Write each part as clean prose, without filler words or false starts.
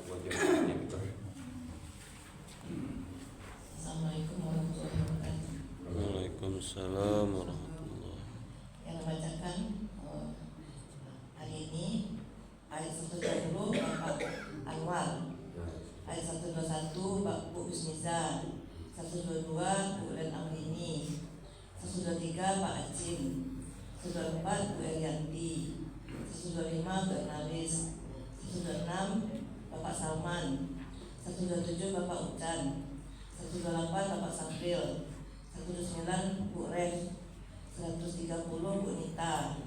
Assalamualaikum warahmatullahi wabarakatuh. Waalaikumsalam warahmatullahi. Yang membacakan hari ini ayat 120 Bapak Anwar, ayat 121 Pak Bu Husniza, 122 Bu Len Amrini, 123 Pak Acin, 124 Bu Elianti, 125 Bu Ernalis, 126 Bapak Salman, 127 Bapak Ucan, 128 Bapak Sapril, 129 Bu Ref, 130 Bu Nita,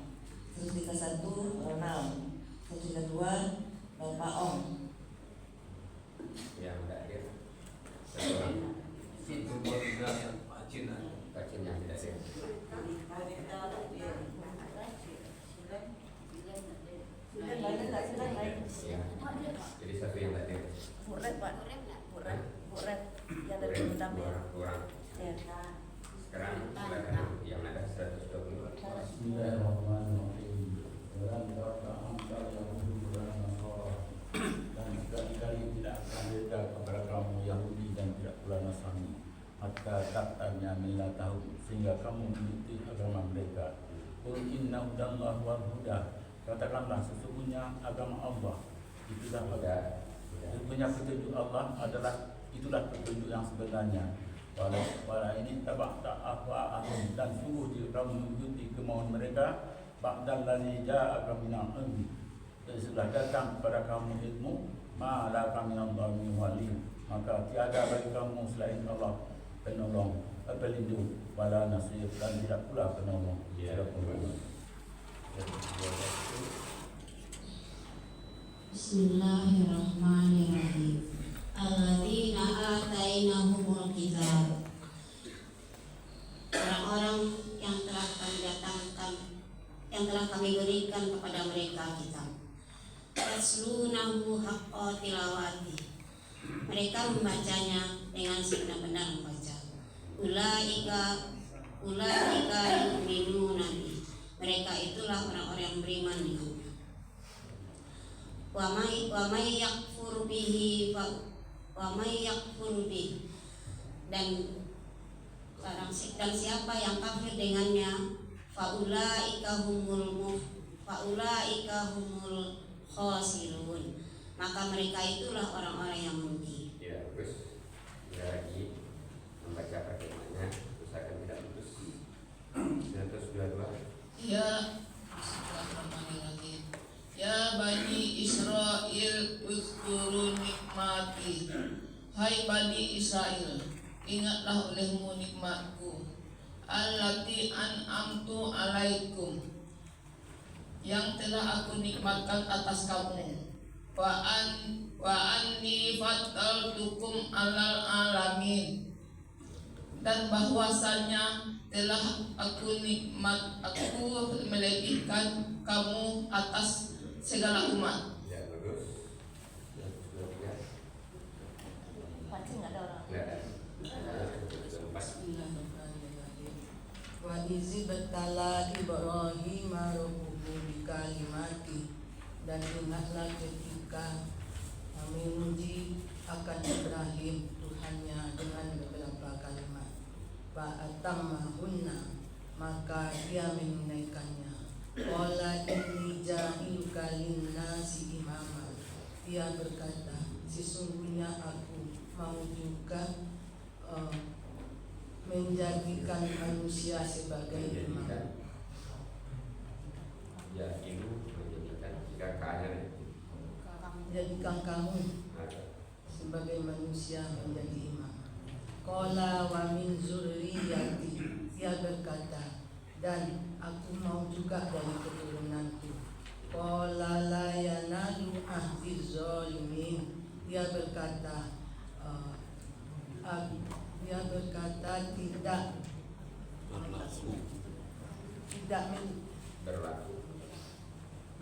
131 Ronald, 132 Bapak Om. Yang tidak hadir. Itu juga yang Pak Cina. Pak Cina yang tidak hadir. Ya. Jadi satu yang tidak hadir. Buret Pak, buret yang dari pertama. Kurang. Ya. Sekarang silakan yang ada 120. Bismillahirrahmanirrahim. Dan sekali-kali tidak akan beda kepada kamu Yahudi dan tidak pula Nasrani, maka taktanya milah tahu sehingga kamu mengikuti agama mereka. Qul inna hudallahi wal huda. Katakanlah sesungguhnya agama Allah itulah sesungguhnya petunjuk Allah itulah petunjuk yang sebenarnya. Walau ini tabak ahwa'ahum, dan sungguh jika kamu mengikuti kemauan mereka, ba'dal ladzi ja'aka minal ilmi, setelah datang kepada kamu ilmu, ma laka minallahi min wali, maka tiada bagi kamu selain Allah penolong, pelindung, wala nasir, dan tidak pula penolong. Bismillahirrahmanirrahim. Alladzina atainahumul kitab. Orang-orang yang telah kami berikan kepada mereka kitab. Yatlunahu haqqa tilawati. Mereka membacanya dengan sebenar-benar membaca. Ulaika yu'minuna bihi. Mereka itulah orang-orang yang beriman dengannya. Wa may yakfur bihi dan siapa yang kafir dengannya faulaika humul khasirun, maka mereka itulah orang-orang yang merugi. Ya, terus lagi membaca bagaimana usahakan tidak putus. 122. Ya, Bismillahirrahmanirrahim. Ya Bani Israel, uzkuru nikmati. Hai Bani Israel, ingatlah olehmu nikmatku. Allati an'amtu alaikum, yang telah aku nikmatkan atas kamu. Wa anni faddaltukum alal alamin, dan bahwasanya telah aku melebihkan kamu atas segala umat. Ya, bagus. 123. Pasti nggak ada orang. Tidak ada. 124. Bismillahirrahmanirrahim. Wa izibtala Ibrahim rabbuhu bikalimati, dan ingatlah ketika kami uji akan Ibrahim Tuhannya dengan beberapa kalimat. Fa'atammahunna, maka dia menunaikannya. Qala inni ja'iluka linnasi imama, dia berkata sesungguhnya aku mau juga menjadikan manusia sebagai imam. Ya, itu menjadikan jika keadaan Jadikan kamu sebagai manusia menjadi imam. Qala wa min zurriyati, dia berkata dan aku mau juga dari keturunanku. Qala la yanalu ahdi zalimin, dia berkata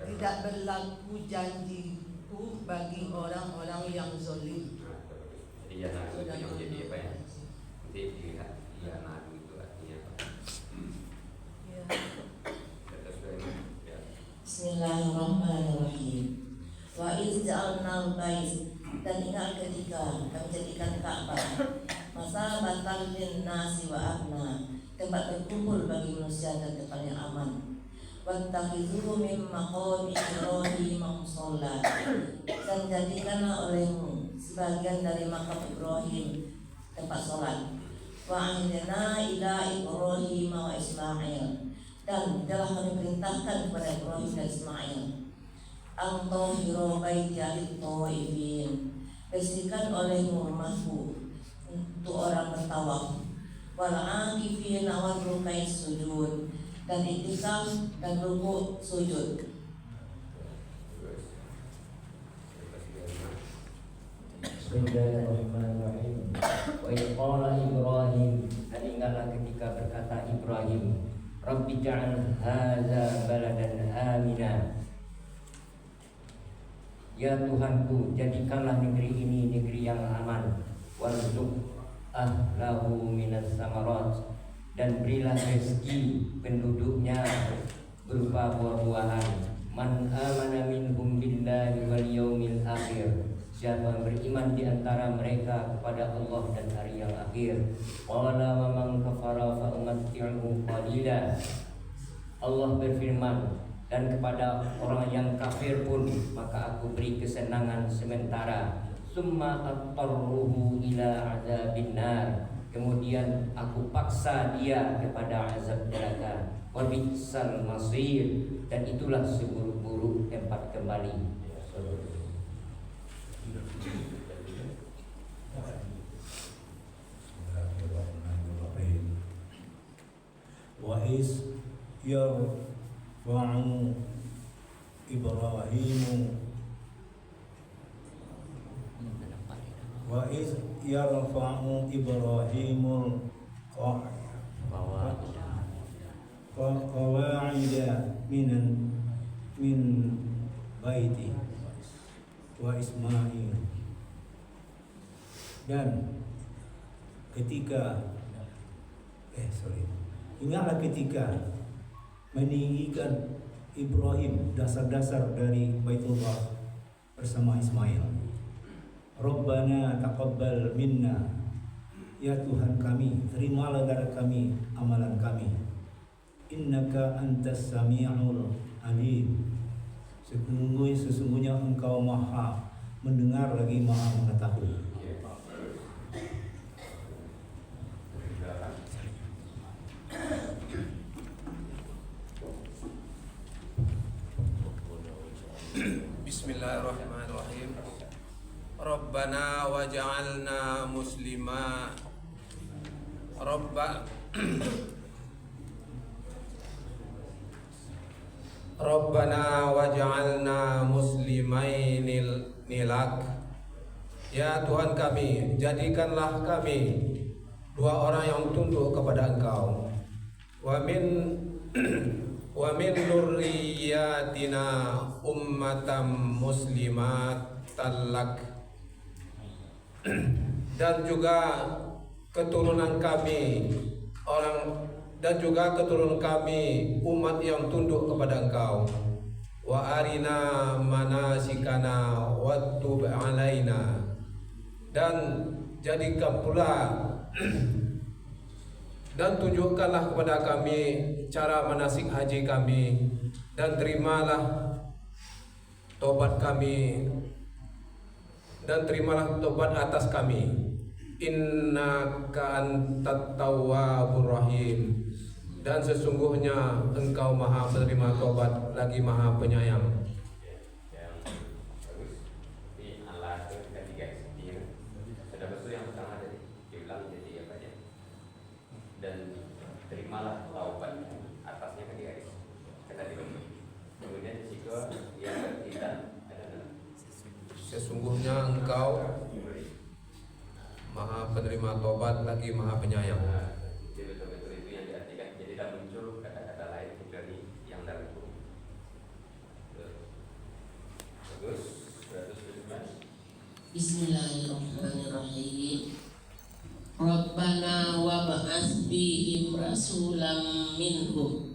tidak berlaku janjiku bagi orang-orang yang zalim. Jadi ya nadu itu yang jadi apa ya? Nanti dilihat ya nadu itu artinya apa? Ya. Terus ya. Bismillahirrahmanirrahim. Wa iz ja'alnal bait Dan ingat ketika kami jadikan Ka'bah masa batal bin nasi wa amna, tempat berkumpul bagi manusia dan tempat yang aman. Wattakhidhuhu min maqami Ibrahim musalla, dan jadikanlah olehmu sebagian dari makam Ibrahim tempat sholat. Wa ahdina ila Ibrahim wa Ismail, dan telah kami perintahkan kepada Ibrahim dan Ismail, Ang-Tahiro baiti lit-Thaifin, bersihkan olehmu rumahku untuk orang bertawaf, wal-akifin wal rukais sujud, dan iktikaf dan rukuk sujud. Bismillahirrahmanirrahim. Wa idh qala Ibrahim, dan ingatlah ketika berkata Ibrahim, Rabbi ja'al hadza baladan amina. Ya Tuhanku, jadikanlah negeri ini negeri yang aman. Warzuq ahlahu minas samarat, dan berilah rezeki penduduknya berupa buah-buahan. Man amana minhum billahi wal yaumil akhir, siapa yang beriman di antara mereka kepada Allah dan hari yang akhir. Qala wa man kafara fa umatti'uhu qalila. Allah berfirman, dan kepada orang yang kafir pun maka aku beri kesenangan sementara. Summa attarruhu ila azabin nar, kemudian aku paksa dia kepada azab neraka. Wa bi'sal masir, dan itulah seburuk-buruk tempat kembali. Wa is yarfa'u Ibrahimu wa iz yarfa'u Ibrahimul qawa'ida min baiti wa Ismail, dan ketika ingatlah ketika meninggikan Ibrahim dasar-dasar dari Baitullah bersama Ismail. Rabbana taqabbal minna, ya Tuhan kami, terimalah dari kami amalan kami. Innaka antas sami'ul alim, sesungguhnya engkau maha mendengar lagi maha mengetahui. Bismillahirrahmanirrahim. Rabbana waj'alna muslima Rabbana waj'alna muslimaini lak. Ya Tuhan kami, jadikanlah kami dua orang yang tunduk kepada Engkau. Wa min dzurriyyatina ummatan muslimatan lak, dan juga keturunan kami umat yang tunduk kepada Engkau. Wa arina manasikana wattub alaina, dan jadikan pula dan tunjukkanlah kepada kami cara manasik haji kami, dan terimalah tobat kami, dan terimalah tobat atas kami. Innaka antat tawwabur rahim, dan sesungguhnya Engkau maha penerima tobat lagi maha penyayang. Dan terimalah taubat atasnya kan digaris kata dibantu. Kemudian jika yang tidak ada, Sesungguhnya Engkau maha penerima tobat lagi maha penyayang. Jadi betul-betul itu yang diartikan. Jadi tidak muncul kata-kata lain dari yang dalam itu. Bagus. 117. Bismillahirrahmanirrahim. Rabbana wa ba'ats bihim rasulam minhum.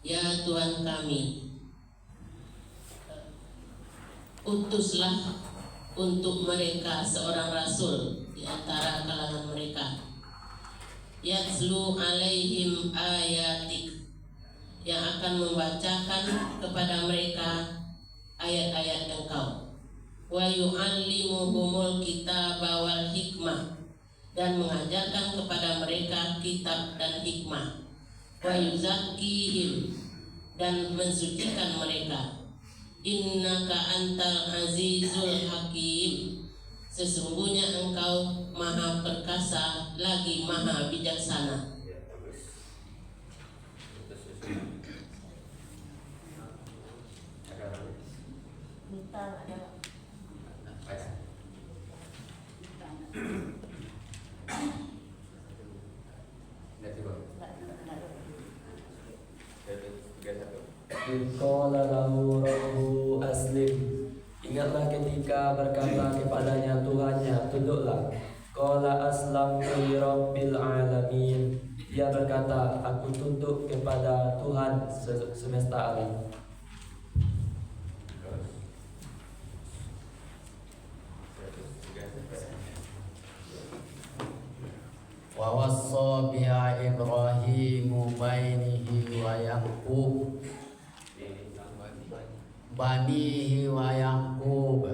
Ya Tuhan kami, utuslah untuk mereka seorang rasul di antara kalangan mereka, yatslu alaihim ayatik, yang akan membacakan kepada mereka ayat-ayat Engkau, wa yu'allimuhumul kitaba wal hikmah, dan mengajarkan kepada mereka kitab dan hikmah, wa yuzakkihim, dan mensucikan mereka, innaka antal azizul hakim, sesungguhnya Engkau maha perkasa lagi maha bijaksana. Ya, bagus. Terus. Ada orang? Minta ada Baca. Lihat dulu. Satu, tiga, satu. Qala lahu rabbuhu aslim. Ingatlah ketika berkata kepadanya Tuhannya, tunduklah. Qala aslamtu li rabbil alamin. Dia berkata, aku tunduk kepada Tuhan semesta alam. Terus. Satu, tiga, satu. Wa wassa biha Ibrahimu bainihi wa Yaqub banihi wa Yaqub,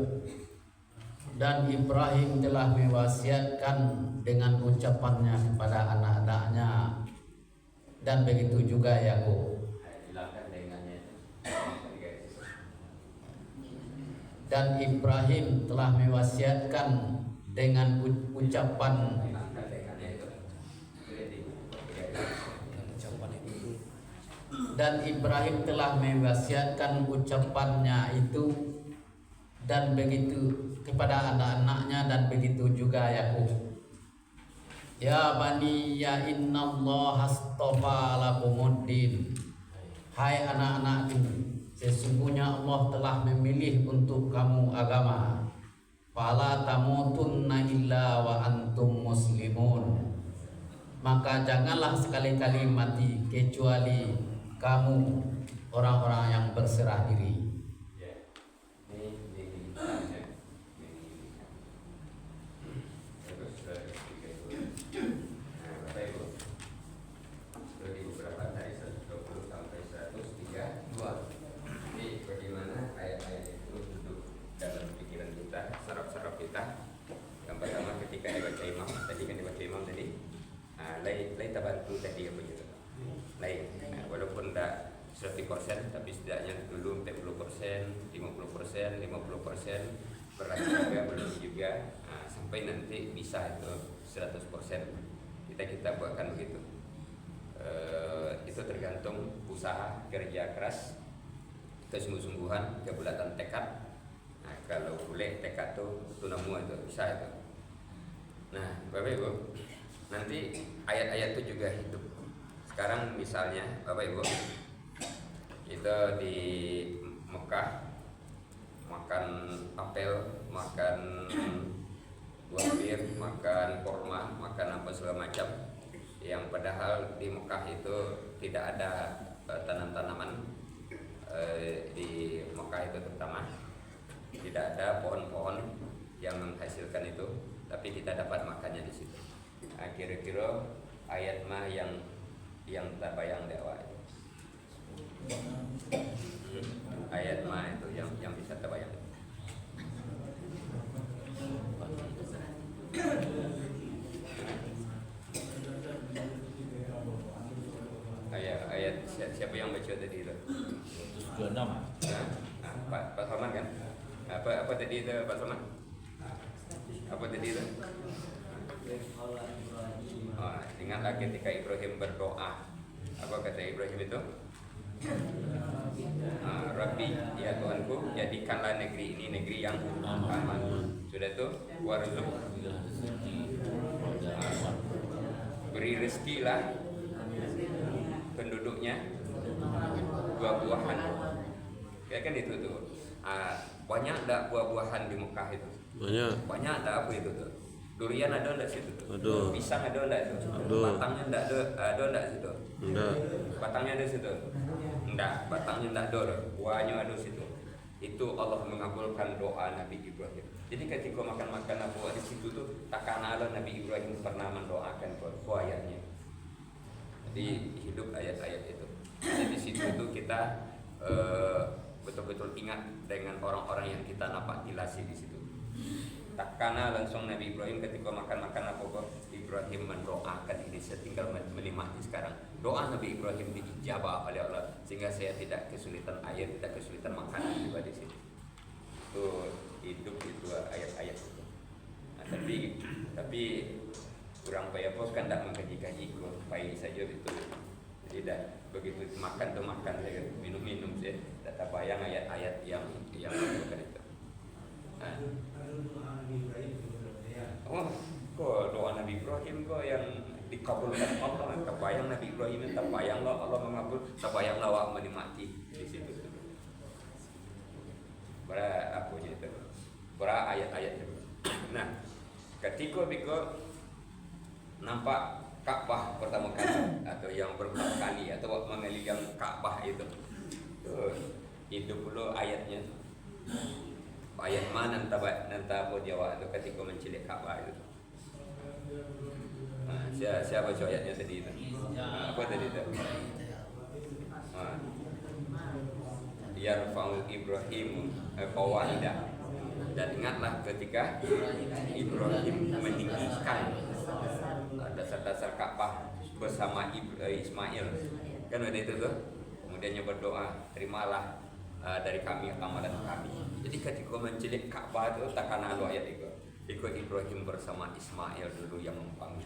dan Ibrahim telah mewasiatkan dengan ucapannya kepada anak-anaknya, dan begitu juga Yakub. Hilangkan dengannya. Dan Ibrahim telah mewasiatkan dengan ucapan, Hilangkan dengannya itu. dan Ibrahim telah mewasiatkan ucapannya itu, dan begitu kepada anak-anaknya, dan begitu juga Yakub. Ya bani ya innallaha astafa lakumuddin. Hai anak-anakku, sesungguhnya Allah telah memilih untuk kamu agama. Fala tamutunna illa wa antum muslimun. Maka janganlah sekali-kali mati kecuali kamu orang-orang yang berserah diri. Ya. Ini tanya. Terus tiga itu. Nah, Bapak Ibu. Dari beberapa dari 120 sampai 132. Ini bagaimana ayat-ayat itu duduk dalam pikiran kita, saraf-saraf kita. Yang pertama ketika dibaca imam, tadi kan dibaca imam tadi. Lai tabantu tadi apa gitu. Lain, walaupun tidak 100%, tapi setidaknya dulu 40%, 50%, 50%, berarti juga belum juga, sampai nanti bisa itu 100%. Kita buatkan begitu. Itu tergantung usaha kerja keras, kesungguh-sungguhan, kebulatan tekad. Nah, kalau boleh tekad tuh tunamu itu bisa itu. Nah, Bapak Ibu, nanti ayat-ayat itu juga hidup. Sekarang misalnya Bapak Ibu, kita di Mekah makan apel, makan buah bir, makan korma, makan apa segala macam, yang padahal di Mekah itu tidak ada tanam-tanaman, di Mekah itu terutama tidak ada pohon-pohon yang menghasilkan itu, tapi kita dapat makannya di situ. Nah, kira-kira ayat mah yang terbayang dakwah itu. Ayat mah itu yang bisa terbayang. Ayat siapa yang baca tadi itu? 26. Pak Salman kan? Apa tadi itu Pak Salman? Apa tadi itu? Ingatlah ketika Ibrahim berdoa. Apa kata Ibrahim itu? Rabbi, ya Tuhanku, jadikanlah negeri ini negeri yang aman. Sudah itu, warzuq, beri rezekilah penduduknya buah-buahan. Kayak kan itu tuh. Banyak tak buah-buahan di Mekah itu? Banyak tak apa itu tuh? Durian ada enggak situ tuh? Ada. Pisang ada enggak itu? Ada. Batangnya enggak ada enggak situ? Enggak. Batangnya ada situ? Enggak, batangnya enggak ada. Buahnya ada situ. itu Allah mengabulkan doa Nabi Ibrahim. Jadi ketika makan-makan apa di situ tuh takkan Allah Nabi Ibrahim pernah mendoakan ayatnya. Jadi hidup ayat-ayat itu. Jadi di situ itu kita betul-betul ingat dengan orang-orang yang kita napatilasi di situ. Takkana langsung Nabi Ibrahim ketika makan-makan apa kok Ibrahim mendoakan ini, saya tinggal menikmati sekarang. Doa Nabi Ibrahim diijabah oleh Allah sehingga saya tidak kesulitan air, tidak kesulitan makanan juga di sini. Itu hidup itu ayat-ayat itu. Nah, tapi kurang payah pos kan tidak mengkaji-kaji, payah saja itu. Jadi dah begitu makan tuh makan saja, minum-minum saja. Tak bayang ayat-ayat yang bukan itu. Nah. Oh, kok doa Nabi Ibrahim kok yang dikabulkan Allah. Tak bayang Nabi Ibrahim, tak bayanglah Allah mengabul, tak bayanglah awak menikmati di situ. Berapa apunya itu? Berapa ayat-ayat itu? Nah, ketika biko nampak Ka'bah pertama kali atau yang berkali kali atau mengelilingi Ka'bah itu dulu ayatnya. Ayat mana nanti apa jawab itu ketika mencilik Ka'bah itu. Nah, siapa baca ayatnya tadi itu? Apa tadi itu? Yarfa'u Ibrahim qawaidah. Dan ingatlah ketika Ibrahim meninggikan dasar-dasar Ka'bah bersama Ismail. Kan ada itu tuh. Kemudiannya berdoa, terimalah dari kami amalan kami. Jadi ketika mencilik Ka'bah itu takkan ada ayat itu. Ikut Ibrahim bersama Ismail dulu yang membangun.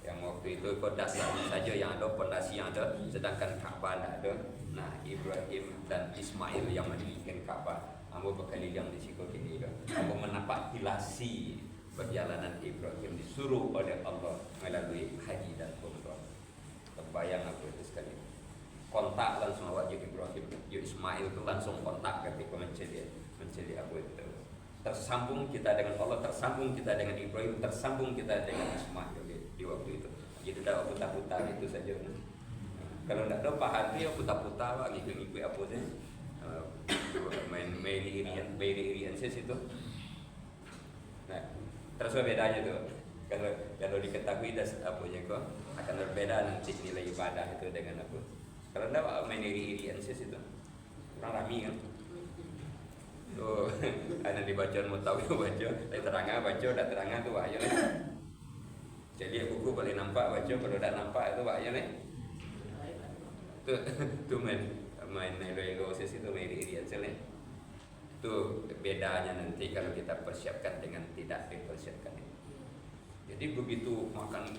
Yang waktu itu ikut dasar saja yang ada, pondasi yang ada, sedangkan Ka'bah tidak ada. Nah, Ibrahim dan Ismail yang mendirikan Ka'bah. Ambo berkeliling di situ kini. Ambo menapatilasi perjalanan Ibrahim disuruh oleh Allah melalui haji dan umrah. Terbayang aku itu sekali. Kontak langsung awak Ibrahim, Ismail itu langsung kontak ketika mencari aku itu. Tersambung kita dengan Allah, tersambung kita dengan Ibrahim, tersambung kita dengan Ismail di waktu itu. Jadi dah putar-putar itu saja. Kalau tidak ada paham dia putar-putar, ngikut-ngikut apa sih? Main irian situ. Nah, terus bedanya tuh. Kalau diketahui apa aja kok akan berbeda nanti nilai ibadah itu dengan apa. Kalau tidak main iri-irian situ. Kurang rami kan. Tuh, ada dibaca mau tahu baca, terangah baca, dah terangah tu bahaya nih. Jadi buku boleh nampak baca, kalau tak nampak itu bahaya nih. Tu main elo-elo situ main iri-irian sini. Tu bedanya nanti kalau kita persiapkan dengan tidak dipersiapkan. Jadi begitu makan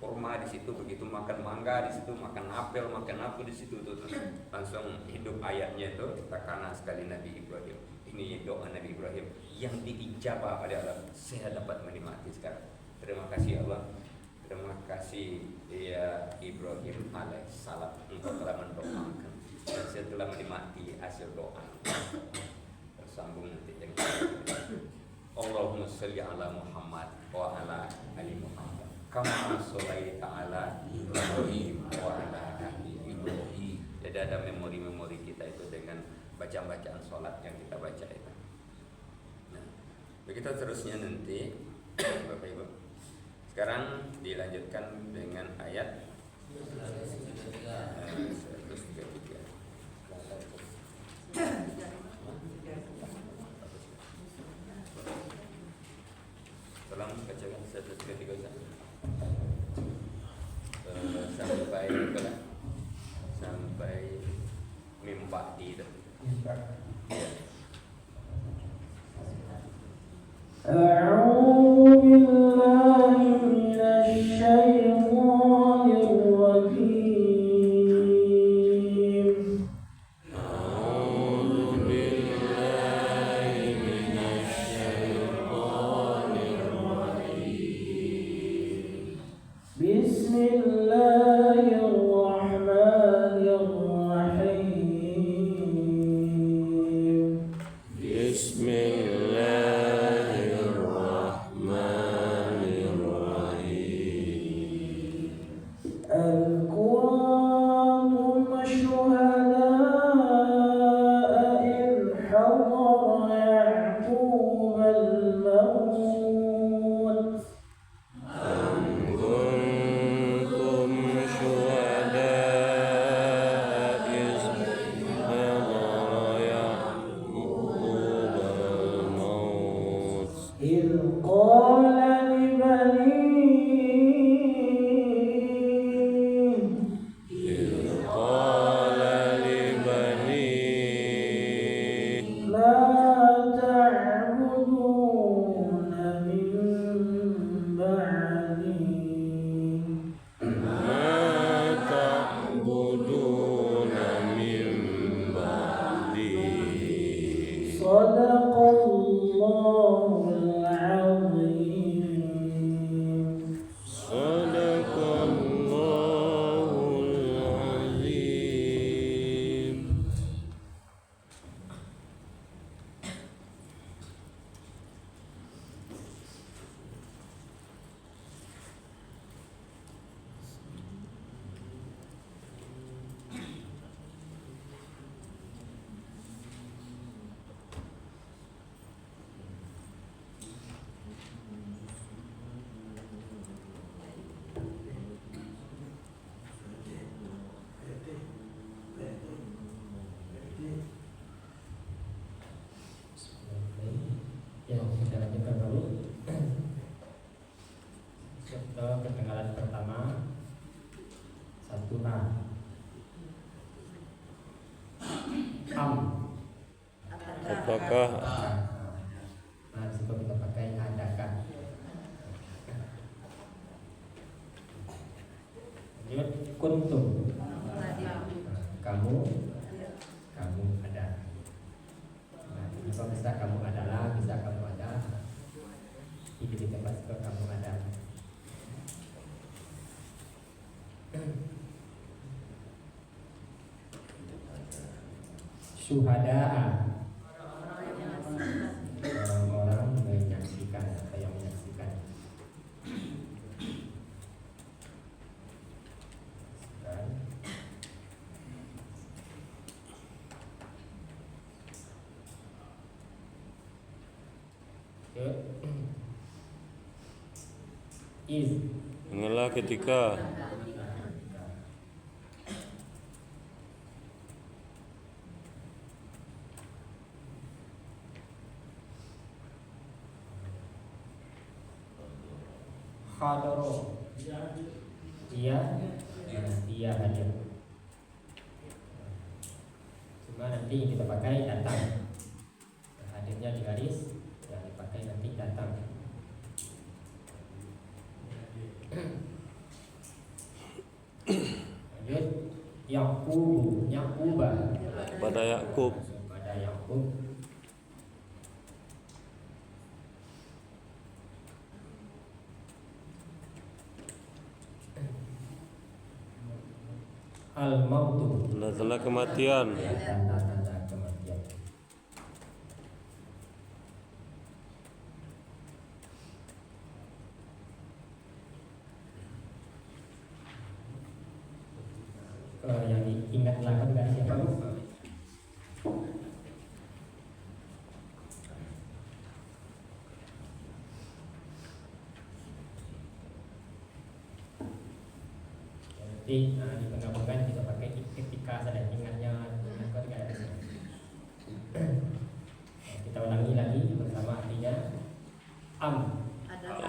kurma di situ, begitu makan mangga di situ, makan apel, makan apa di situ tuh langsung hidup ayatnya itu takana sekali Nabi Ibrahim. Ini doa Nabi Ibrahim yang diijabah oleh Allah. Saya dapat menikmati sekarang. Terima kasih Allah. Terima kasih ya Ibrahim alaihissalam, engkau telah mendoakan dan saya telah menikmati hasil doa. Tersambung nanti yang Allahumma sholli ala Muhammad wa ala ali Muhammad kama sholaita ala Ibrahim wa ala ali Ibrahim. Jadi ada memori-memori kita itu dengan bacaan-bacaan sholat yang kita baca itu. Nah, begitu terusnya nanti Bapak Ibu. Sekarang dilanjutkan dengan ayat 133. Tolong bacakan 133 sampai mimpak di itu. أعوذ بالله من الشيطان الرجيم أعوذ بالله من الشيطان الرجيم بسم الله الرحمن الرحيم بسم الله الرحمن الرحيم أذ كنتم شهداء إذ حضر إذ قال لبنيه إذ قال لبنيه لا تعبدون من بعدي ما تعبدون من بعدي صدق الله العظيم صدق الله العظيم. Ya, kita lanjutkan dulu. Ke kedengaran pertama 1A. Apakah Nah, di situ kita pakai adakah. Lanjut, kuntum. Kamu ada. Nah, bisa kamu adalah, bisa kamu ada. Ini kita masuk ke kamu ada. Syuhada'a, orang-orang menyaksikan atau yang menyaksikan. Is Ingatlah ketika hadoro, dia hadir. Cuma nanti kita pakai datang. Hadirnya di garis, yang dipakai nanti datang. Lanjut, Yaquba pada Yakub, pada Yakub. Al-mautu, tanda-tanda kematian. tanda-tanda kematian. Yang diingatlah kan dari siapa Bu? Nanti di penggabungan kita pakai ketika sadar ingatnya ingat tidak ada. Kita ulangi lagi bersama artinya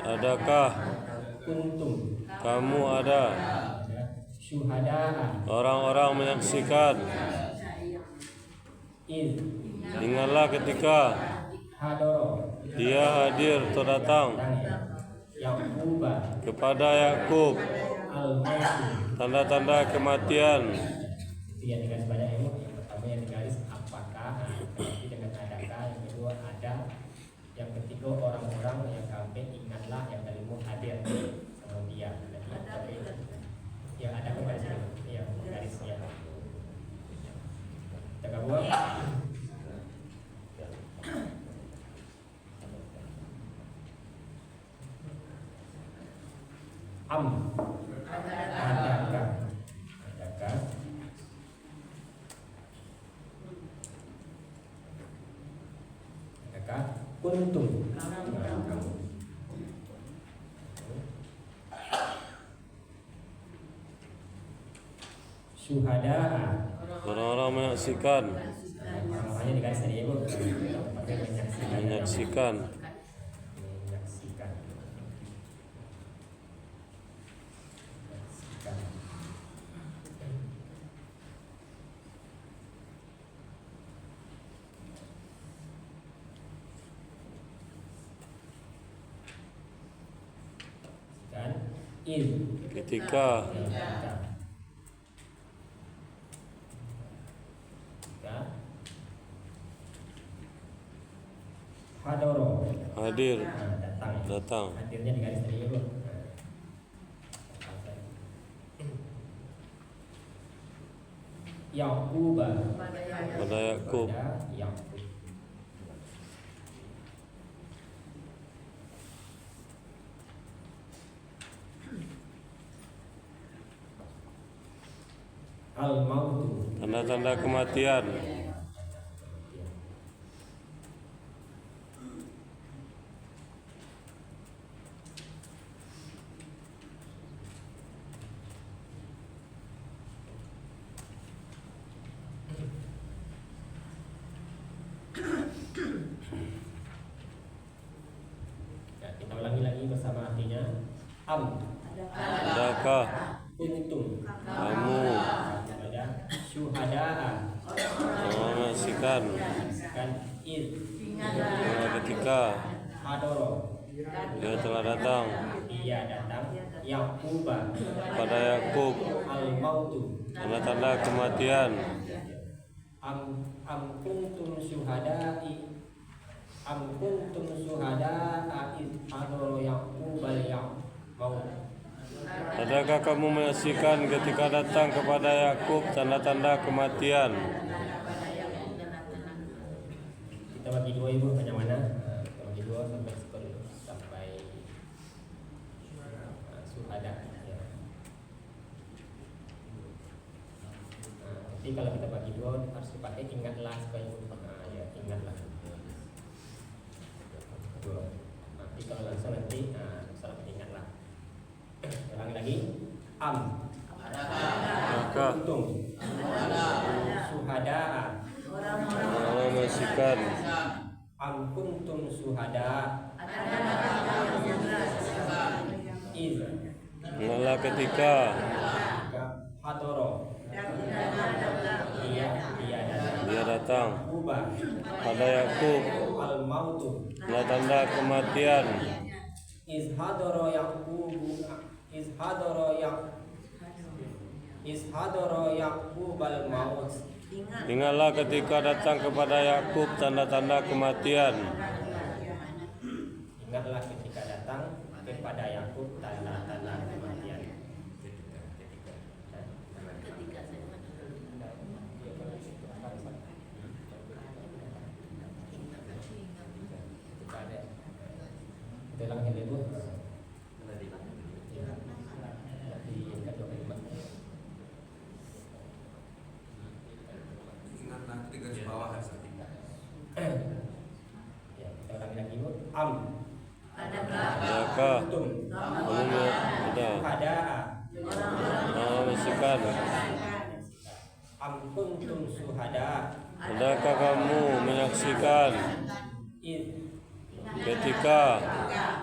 Adakah kuntum, kamu ada? syuhada, Orang-orang menyaksikan. iz Ingatlah ketika hadoro, dia hadir atau datang Yaquba, kepada Yakub, al-mautu. tanda-tanda kematian. Itu yang digaris pada ilmu. Yang pertama yang digaris apakah, nanti dengan adakah. Yang kedua ada. Yang ketiga orang-orang yang sampai ingatlah yang darimu hadir sama dia. Yang ada garis ini, yang garisnya. Kita gabung. Adakah kuntum, kamu. Syuhada, Orang-orang menyaksikan. namanya digaris tadi ibu, menyaksikan. ketika Hadoro. hadir, Datang. datang. Hadirnya di garis tadi ya, Bu. Yaquba. Pada Yakub. Yakub. Al-mautu. Tanda-tanda kematian. Ya, kita ulangi lagi bersama artinya. Adakah Kuntum. kamu Ada syuhada'a. menyaksikan Kan ketika hadoro. dia telah datang Dia datang. Yaquba. pada Yakub Al-mautu. tanda-tanda kematian. Am kuntum syuhada'i. Am kuntum syuhada'a id hadoro Yaqubal maut. Adakah kamu menyaksikan ketika datang kepada Yakub tanda-tanda kematian? Kita bagi dua ibu, yang mana? Kita bagi dua sampai suhada. Ya. Nanti kalau kita bagi dua harus dipakai ingatlah supaya ibu. Ya ingatlah. Dua. Nanti kalau langsung nanti salah ingatlah. Ulangi lagi. Maka Kuntum suhada'a. Allah menyaksikan Am kuntum suhada. Iz mengalah ketika hadoro. Dia datang Ubah pada Yakub al mautu. tanda-tanda kematian. Iz hadoro Yaqubu. Iz hadoro Yaqub al maut. Ingatlah ketika datang kepada Yakub tanda-tanda kematian. Ingatlah ketika datang kepada Yakub tanda-tanda kematian. Kita ulangi dulu. Ingatlah ketika di bawah Ya, kita ulangi lagi Bu. Adakah Kuntum kamu ada suhada'a. Allah menyaksikan? Am kuntum suhada'a. Adakah kamu menyaksikan Id ketika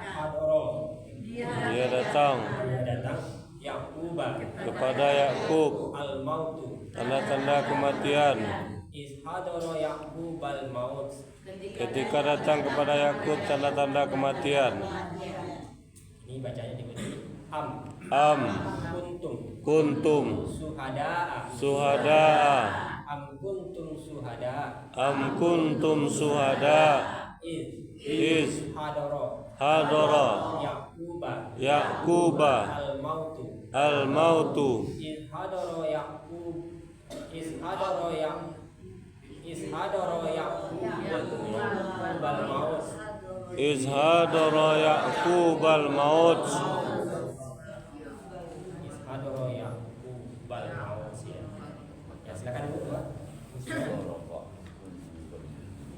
hadoro. dia datang Yaquba kepada Yakub al mautu. tanda-tanda kematian? Is hadoro Yaqub al maut. Ketika datang kepada Yakub tanda-tanda kematian. Ini bacanya dikunci Am kuntum kuntum suhada'a. suhada'a. Am kuntum suhada'a. Am kuntum suhada is hadoro hadara Yaquba Yaquba al mautu. al-mautu Is hadoro Yaqub. Is hadoro Yaqub al maut. is hadara Yaqub al-maut. Is hadoro Yaqub al maut. Ya silakan Bu.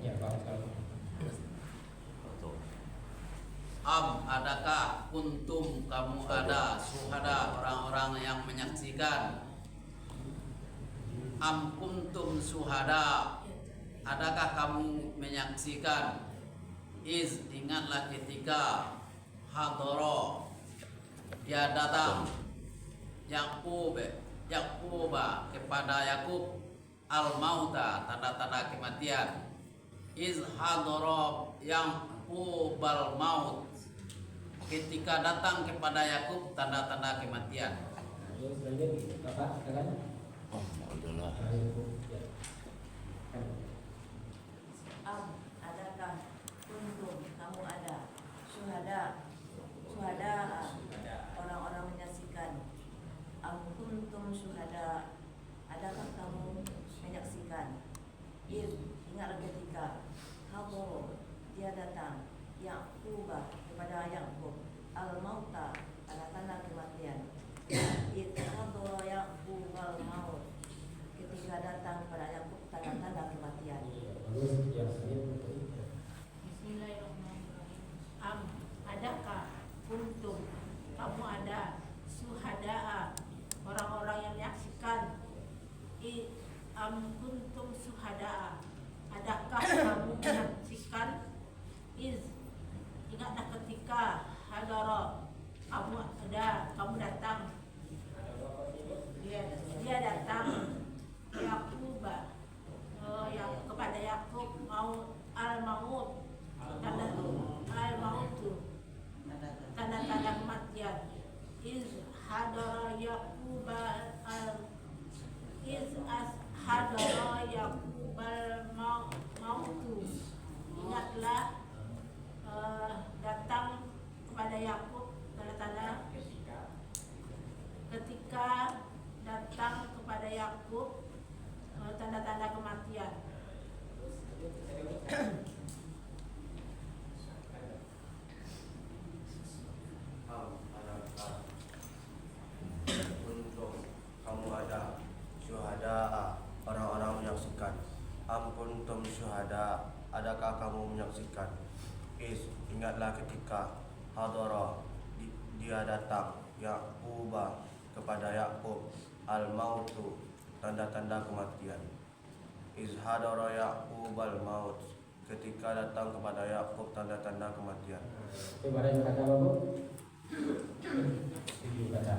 Ya Pak. Adakah kuntum kamu ada suhada orang-orang yang menyaksikan. Am kuntum suhada. Adakah kamu menyaksikan. Iz ingatlah ketika hadoro dia datang Yaquba kepada Yakub al mauta tanda-tanda kematian. Iz hadoro Yaqub al maut. ketika datang kepada Yakub tanda-tanda kematian. Terus lanjut, Bapak, silakan. Oh, adalah. Adakah kuntum kamu ada syuhada orang-orang menyaksikan kuntum syuhada adakah kamu menyaksikan ingat ketika hadoro dia datang Yakub kepada Yakub al-mauta tanda-tanda kematian hadoro Yakub al-maut ketika datang kepada Yakub tanda-tanda kematian. Bagus, yang selanjutnya. Bismillahirrahmanirrahim. Adakah kuntum kamu ada syuhada orang-orang yang menyaksikan kuntum syuhada adakah kamu menyaksikan ingatlah ketika hadara kamu datang dia datang Yakub yang kepada Yakub mau al-maut tanda-tanda kematian hadara Yakub hadara Yakub al-mautu ingatlah datang kepada Yakub tanda-tanda ketika datang kepada Yakub tanda-tanda kematian. Untuk kamu ada syuhada orang-orang menyaksikan kuntum syuhada adakah kamu menyaksikan ingatlah ketika hadara dia datang Yakub kepada Yakub al-mautu tanda-tanda kematian hadara Yakub al-maut ketika datang kepada Yakub tanda-tanda kematian. Coba ada yang kata apa, Bu? Tujuh kata.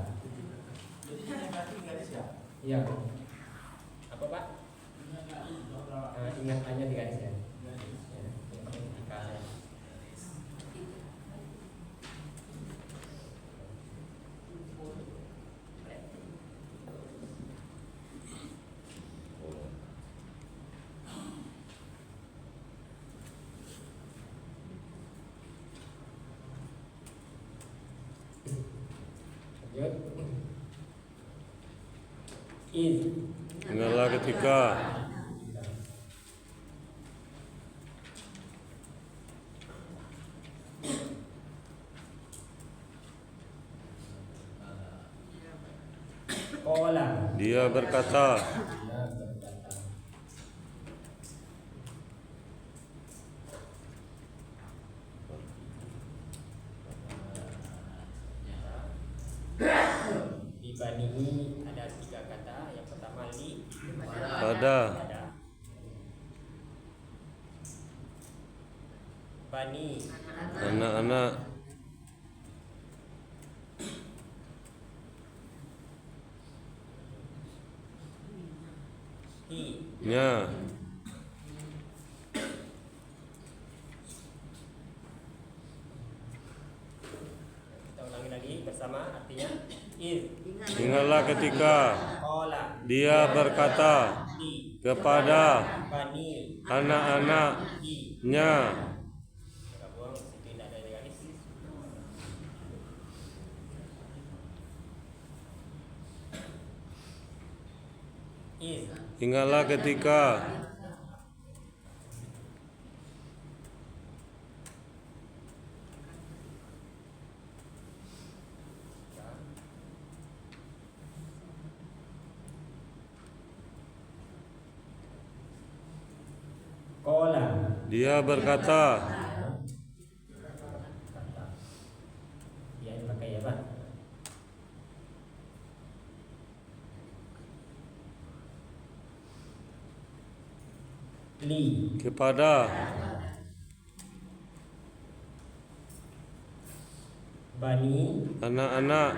Iya. Apa, Pak? Ingat hanya di garis ya. Ingatlah ketika dia berkata di Bani ini ada tiga kata. Yang pertama li pada Bani anak-anak nya kita ulangi lagi bersama artinya ingatlah ketika dia berkata kepada anak-anaknya ingatlah ketika dia berkata dia dipakai ya, Pak. Li kepada Bani anak-anak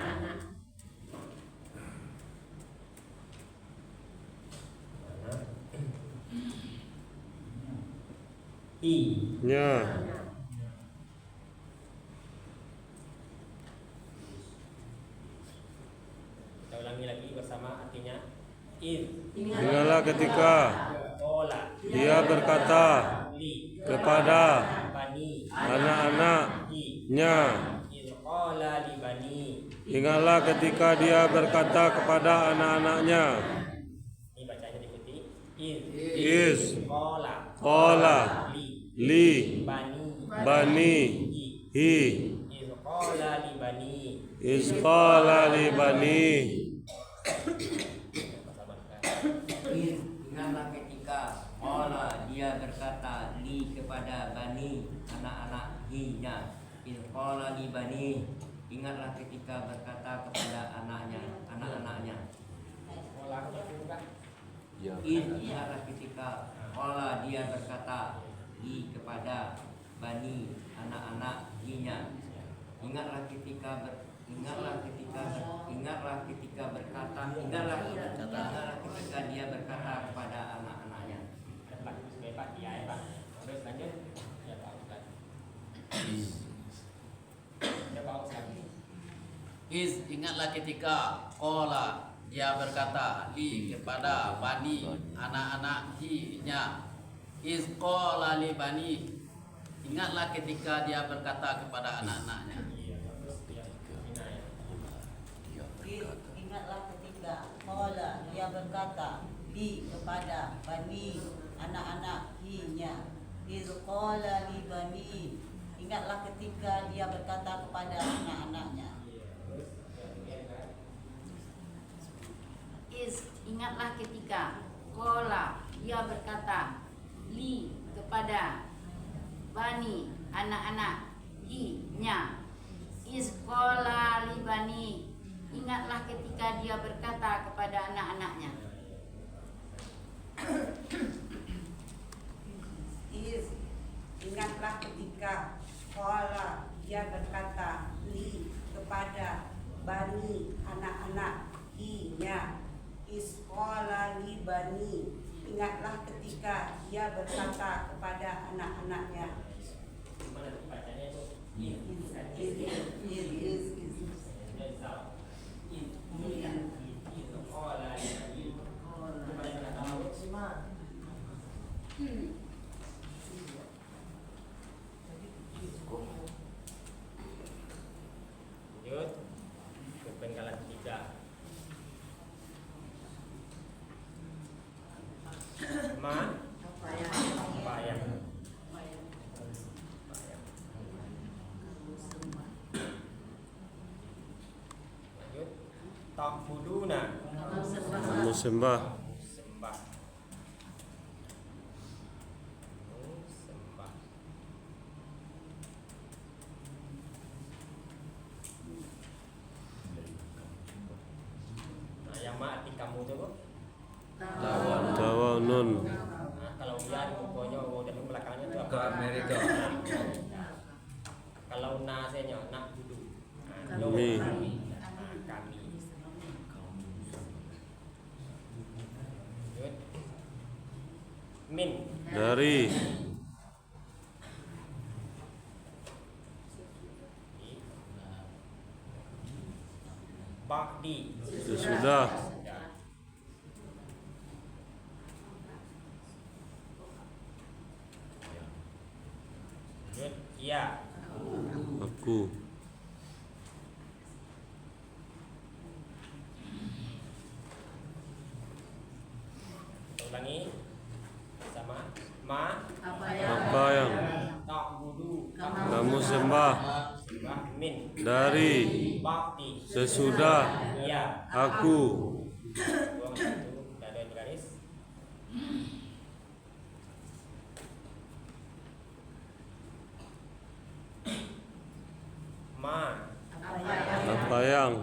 nya ulangi lagi bersama artinya. Ingatlah ketika Qala dia berkata li kepada bani anak-anaknya. qala li bani. Ingatlah ketika dia berkata kepada anak-anaknya. Ini bacanya diikuti. Is qala li bani hi qala li bani. is qala li bani. Ingatlah ketika qala dia berkata li kepada bani anak-anaknya. Qala li bani. Ingatlah ketika berkata kepada anak-anaknya. Ingatlah ketika qala dia berkata li kepada bani anak-anaknya. Ingatlah ketika dia berkata kepada anak-anaknya. Terus lanjut. Ya Pak Ustaz. Ya Pak Ustaz. Ingatlah ketika qala dia berkata li kepada bani anak-anaknya. Qala li bani. Ingatlah ketika dia berkata kepada anak-anaknya. Ingatlah ketika qala dia berkata li kepada bani anak-anaknya. Qala li bani. Ingatlah ketika dia berkata kepada anak-anaknya. Ingatlah ketika qala dia berkata li kepada bani anak-anaknya. Qala li bani. Ingatlah ketika dia berkata kepada anak-anaknya. Ingatlah ketika qala dia berkata li kepada bani anak-anaknya. Qala li bani. Ingatlah ketika dia berkata kepada anak-anaknya. Gimana bacanya itu? Lanjut ke penggalan ketiga. Apa ya? Lanjut. Ta'buduna. Kamu sembah. Sembah. Nah, yang mati kamu tuh kok? Tawanun. Nah, kalau dia di pokoknya dan belakangnya itu apa? Ke Amerika. Kalau nasenya nak duduk. Kami. Kami. Min. Dari. Ba'di. Sesudah. Ya. Aku. Ulangi sama Apa yang ta'budu kamu sembah min dari ba'di sesudah ya. aku. Buang satu dada di garis. Apa yang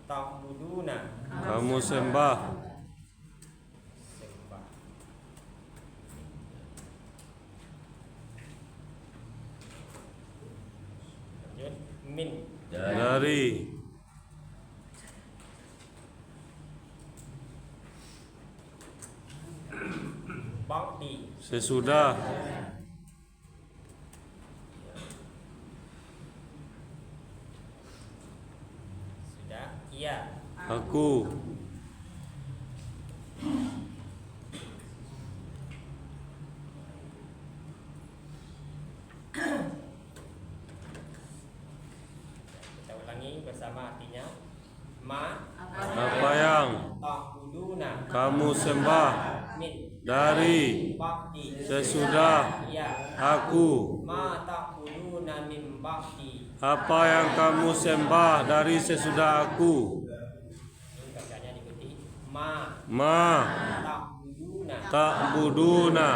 ta'buduna kamu sembah lanjut min dari ba'di sesudah Aku. Kita ulangi bersama artinya. Ma Apa yang ta'buduna kamu sembah min dari ba'di sesudah ya aku? ma ta'buduna min ba'di. Apa yang kamu sembah dari sesudah aku? Ini bacanya diikuti. Ma Ma ta'buduna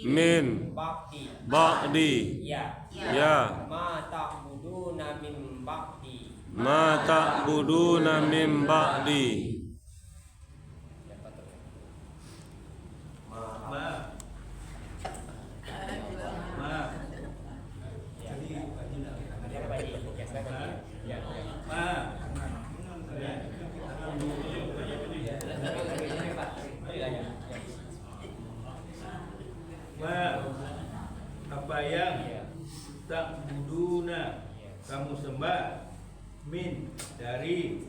min ba'di. Ya ma ta'buduna min ba'di. ma ta'buduna min ba'di. Apa yang ta'buduna kamu sembah min dari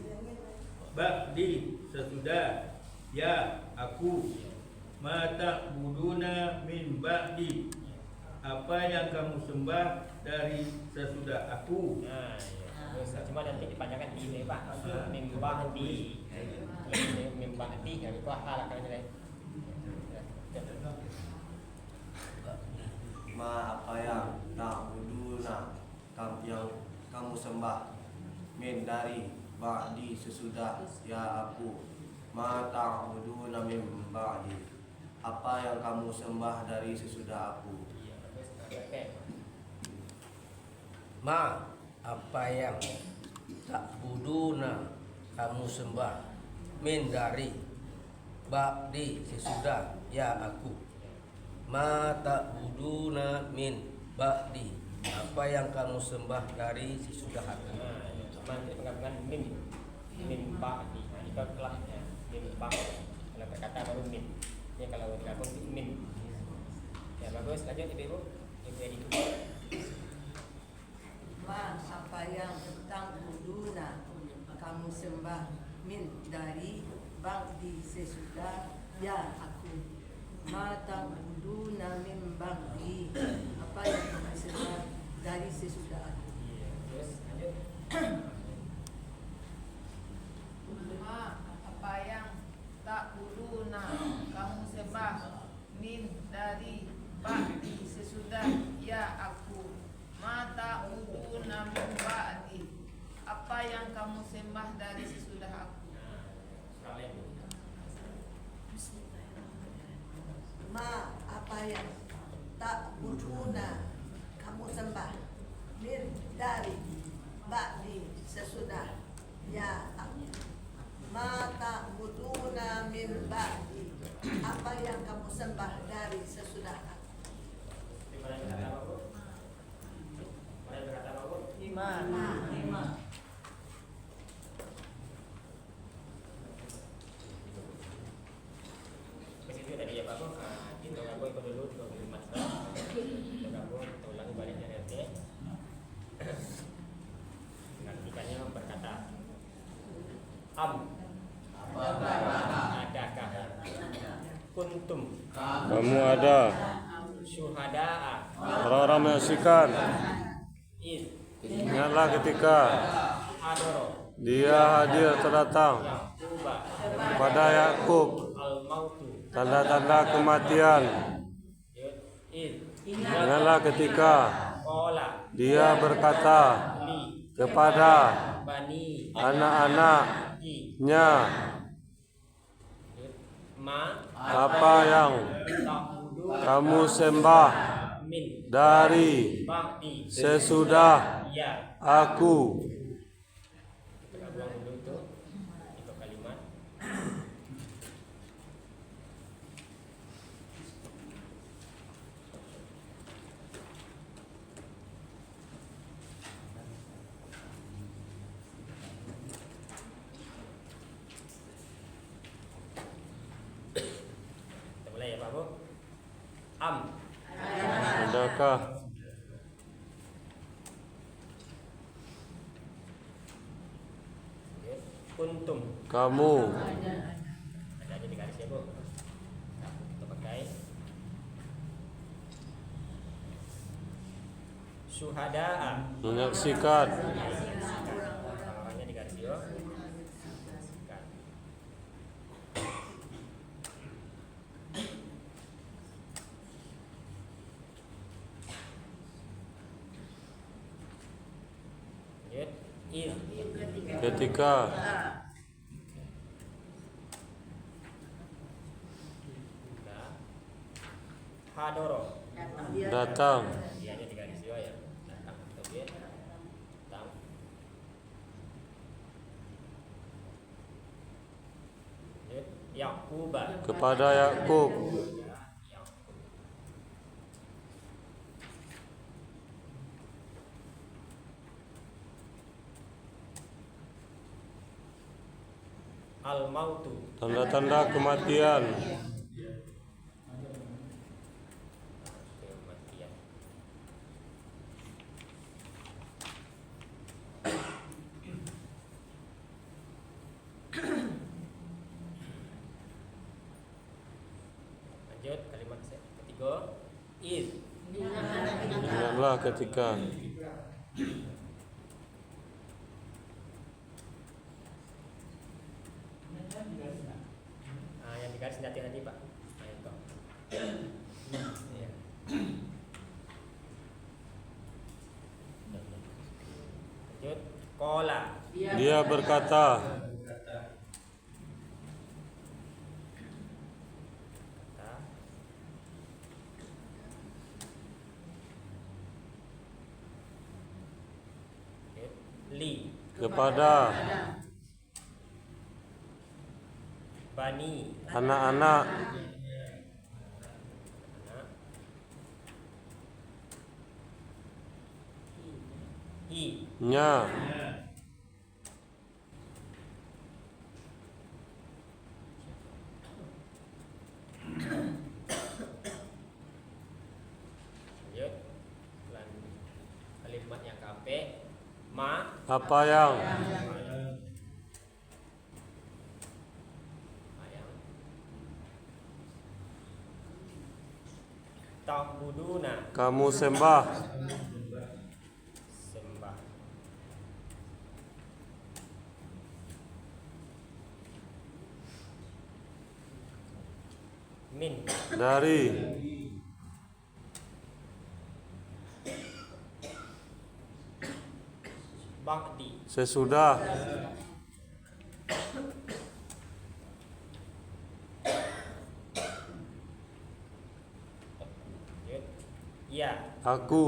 ba'di sesudah ya aku. Ma ta'buduna min ba'di, apa yang kamu sembah dari sesudah aku. Nah, ya. Cuma nanti dipanjangkan di ini Pak. Min ba'di. Min ba'di dari itu hal akan nilai. Ma apa yang ta'buduna yang kamu sembah min dari ba'di sesudah ya aku. Ma ta'buduna min ba'di, apa yang kamu sembah dari sesudah aku. Ma apa yang ta'buduna kamu sembah min dari ba'di sesudah ya aku. Ma ta'buduna min ba'di, apa yang kamu sembah dari sesudah aku. Nah, nanti penggabungan min ba'di. Nah, itu kelasnya min ba'di. Kalau berkata baru min. Ini kalau digabung itu min. Ya bagus, lanjut Ibu. Ibu Edi. Ma apa yang ta'buduna kamu sembah min dari ba'di sesudah ya aku. Ma ta'buduna min ba'di, apa yang kamu sembah dari sesudah aku. Terus lanjut. Ma apa yang ta'buduna kamu sembah min dari ba'di sesudah ya aku. Ma ta'buduna min ba'di, apa yang kamu sembah dari sesudah aku. Ma apa yang ta'buduna kamu sembah min dari ba'di sesudah ya aku. Ma ta'buduna min ba'di, apa yang kamu sembah dari sesudah aku. Lima. Itu tadi ya Pak Bu. Kita gabung itu dulu 25 sekarang. Kita gabung, kita ulangi baliknya RT. Nantikannya berkata adakah kuntum Kamu ada syuhada'a orang-orang menyaksikan. Ingatlah ketika hadoro dia hadir terdatang kepada Yakub al-mautu tanda-tanda kematian. Ingatlah ketika dia berkata kepada anak-anaknya, apa yang kamu sembah dari sesudah aku. Kita buang dulu itu kalimat. Kita mulai ya Pak Bu. Adakah kuntum kamu. Ada aja di garis ya Bu. Kita pakai syuhada'a, Menyaksikan. Orang-orangnya di garis yo. Ketika hadoro, datang. dianya di garis yo ya. Datang. Oke. Datang. Yakuba, Kepada Yakub. al-mautu, Tanda-tanda kematian. kematian. Lanjut kalimat ketiga, iz. Ingatlah ketika Yang di garis hati-hati Pak. Nah, itu. Ya. Lanjut, kola. dia berkata, li kepada bani anak-anak nya lanjut kalimat yang kape ma apa yang ta'buduna kamu sembah sembah min dari ba'di sesudah ya aku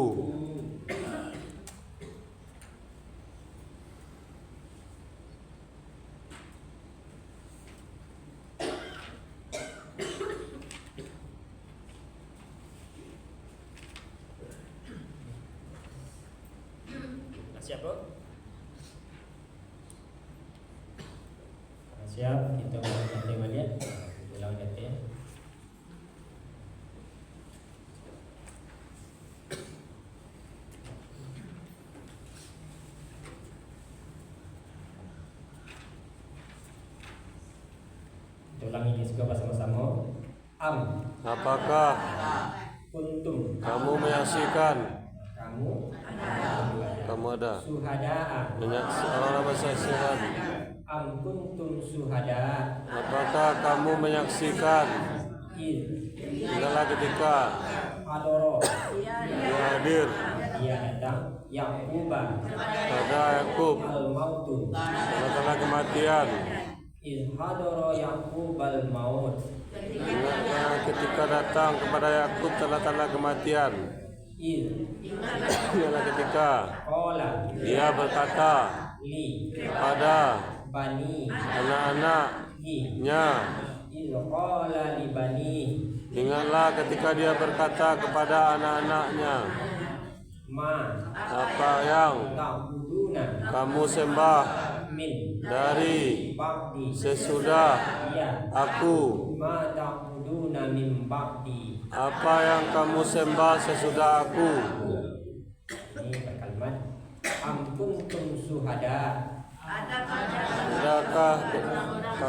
siap bro? Siap, kita mulai tema dia. Ulang kata ya. Kita ulangi ini juga bersama-sama. apakah Kuntum kamu menyaksikan kamu ada suhada'a menyaksikan bersaksikan am kuntum suhada apakah kamu menyaksikan adalah ketika adoro dia hadir dia datang Yakuba pada Yakub al-mautu adalah kematian iz hadoro Yakubal maut ingatlah ketika datang kepada Yakub tanda-tanda kematian ialah ketika dia berkata kepada bani anak-anaknya qala li bani ingatlah ketika dia berkata kepada anak-anaknya ma apa yang ta'buduna kamu sembah min dari ba'di sesudah aku ma ta'buduna min ba'di apa yang kamu sembah sesudah aku ini kalimat am kuntum suhada adakah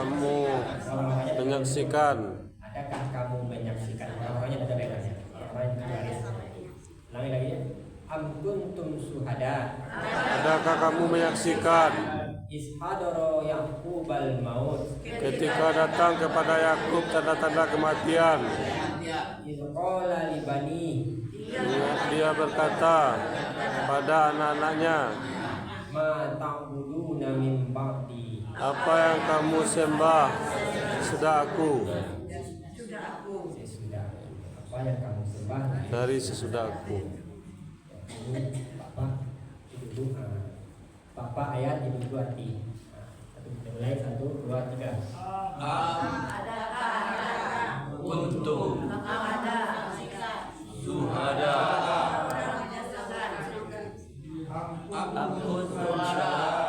kamu menyaksikan? Adakah kamu menyaksikan? Orang-orangnya ada bedanya. Orang-orang itu garis. Ulangi lagi. Am kuntum syuhada. Adakah kamu menyaksikan Ishadoro Yaqubal maut. ketika datang kepada Yakub tanda-tanda kematian? Izqala libani. Dia berkata pada anak-anaknya, Ma ta'buduna min ba'di. apa yang kamu sembah sesudah aku? Sesudah. Apa yang kamu sembah Dari sesudah aku. Bapak itu Bapak ayat itu dua arti. Kita mulai 1, 2, 3. Kuntum Suhada Ampun syuhada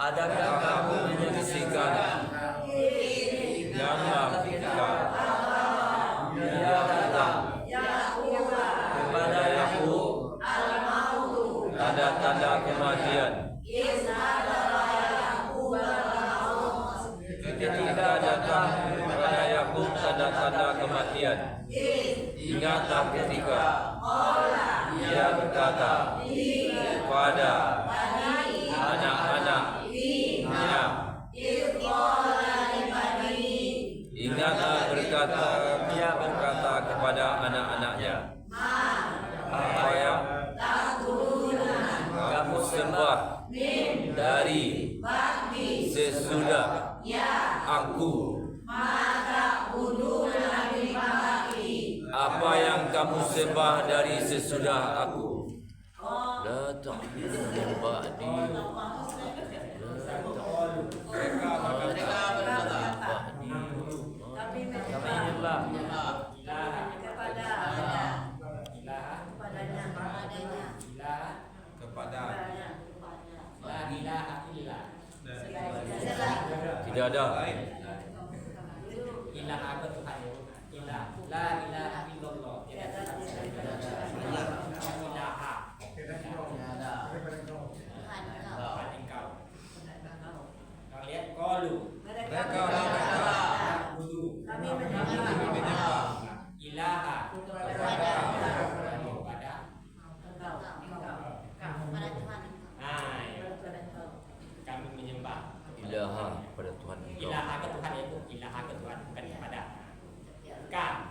adakah kamu menyaksikan? Ingatlah ketika dia datang kepada Yakub tanda-tanda kematian. Ketika datang kepada Yakub tanda-tanda kematian, ingatlah ketika dia berkata kepada anak-anaknya, ingatlah dia berkata kepada anak-anaknya, apa yang kamu sembah dari sesudah aku? Apa yang kamu sembah dari sesudah aku? La ta'budu min ba'di. Tidak ada. Ilah aku Tuhan. Ilah. La ilaha illallah. Tiada Tuhan. Ilaha. Tuhan engkau. Kau lihat qalu. Mereka budu. Kami menyembah. Ilaha. Kepada kami menyembah. Ilaha kepada Tuhan engkau. Ilaha ke Tuhan itu ilaha ke Tuhan bukan kepada. Ka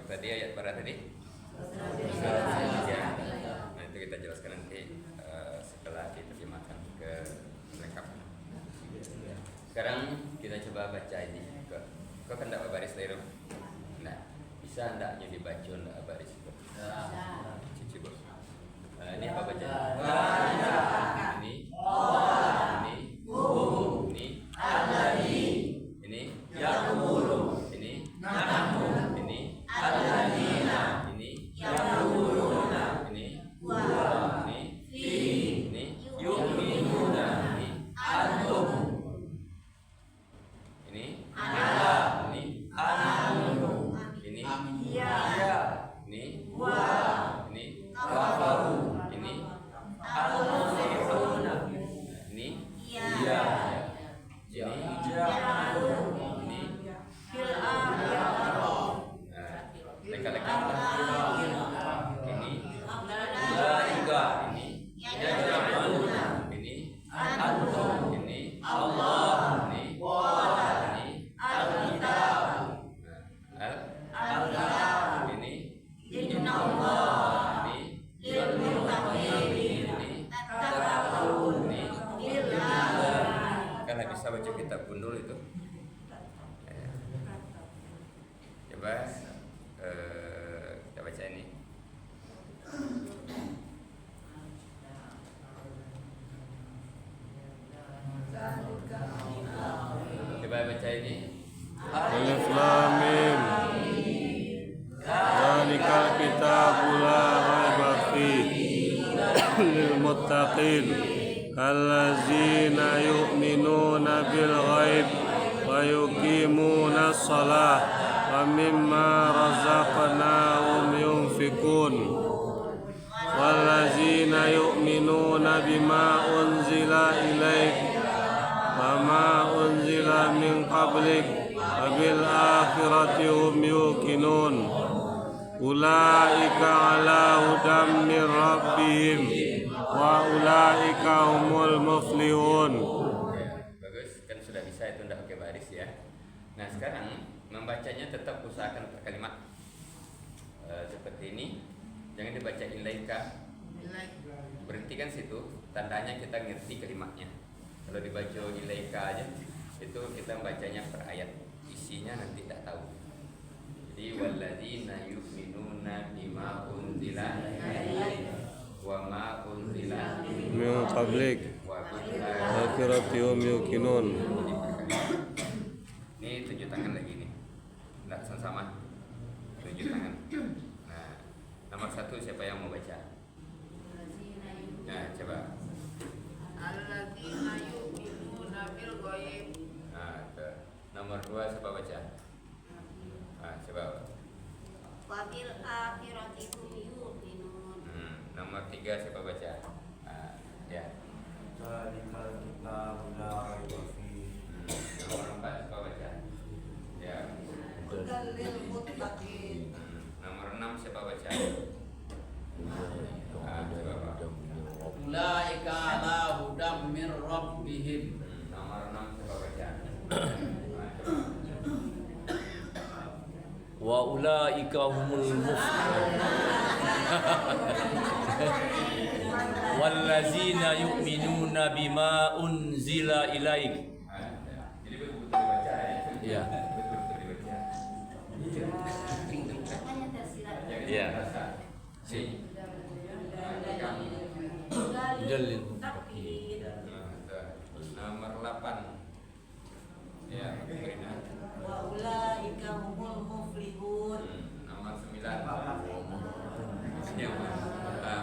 tadi ayat berapa tadi? Ya. Nah itu kita jelaskan nanti setelah diterjemahkan ke lengkap. Sekarang kita coba baca ini. Kau kan tidak baris dari rumah? Nah, bisa hendaknya dibaca tidak baris itu? Cici bos. Ini apa baca? Ini. Ini. Ini. Ini. Ini. Ini. Ini. Bisa baca kitab gundul itu. Coba kita baca ini. Coba baca ini. Alif Lam Mim. Dzalikal kitabu la raiba fihi lil muttaqin. Allazina yu'minuna bil ghaib wa yuqimuna shalah wa mimma razaqnahum yunfikun wallazina yu'minuna bima unzila ilaik wa ma unzila min qablik wa bil akhirati hum yuqinun ulaika ala hudam min rabbihim wa ulaika humul muflihun. Bagus, kan sudah bisa itu tidak pakai baris ya. Nah sekarang membacanya tetap usahakan per kalimat seperti ini. Jangan dibaca ilaika. Berhentikan situ, tandanya kita ngerti kalimatnya. Kalau dibaca ilaika aja, itu kita membacanya per ayat. Isinya nanti tidak tahu. Jadi walladzina yu'minuna bima unzila wa ma unzila min qablik akhirati hum yuqinun. Ini tunjuk tangan lagi nih. Enggak sama-sama. Tunjuk tangan. Nah, nomor 1 siapa yang mau baca? Nah, coba. Alladzina yu'minuna bil ghaib. Nah, nomor 2 siapa baca? Nah, coba. Wabil akhirati hum yuqinun. Nomor 3 siapa baca? Ya. Dzalikal kitabu la raiba fihi. Nomor 4 siapa baca? Ya. Hudal lil muttaqin. Nomor 6 siapa baca? Coba Pak. Ulaika ala hudam min rabbihim. Nomor 6 siapa baca? Wa ulaika humul muflihun. Wallazina yu'minuna bima unzila ilaik. Jadi betul-betul dibaca ya. Iya. Betul-betul dibaca. Iya. Si. Dalil. Nomor 8. Ya, Rina. Wa ulaika humul muflihun. Nomor 9. Ya,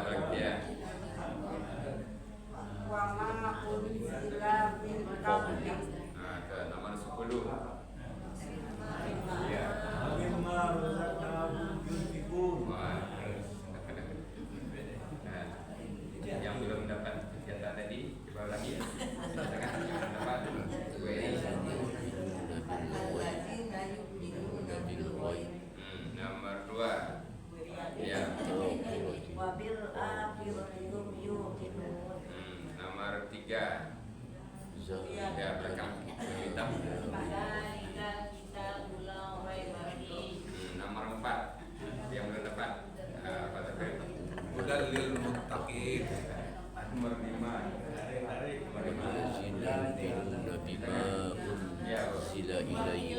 berarti ya. Wa ma unzila min qablik. Nah, ke nomor 10. Ya. Mimma razaqnahum yunfikun. Yang belum dapat senjata tadi, coba lagi ya. Silakan dapat. Alladzina yu'minuna bil ghaib. Nomor 2. Ya. Wabil akhirati hum yuqinun. Nomor 3. Ya, belakang hitam. Dzalikal kitabu la raiba fihi. Nomor 4. hudan lil muttaqin. Nomor 5. Sila ilahi.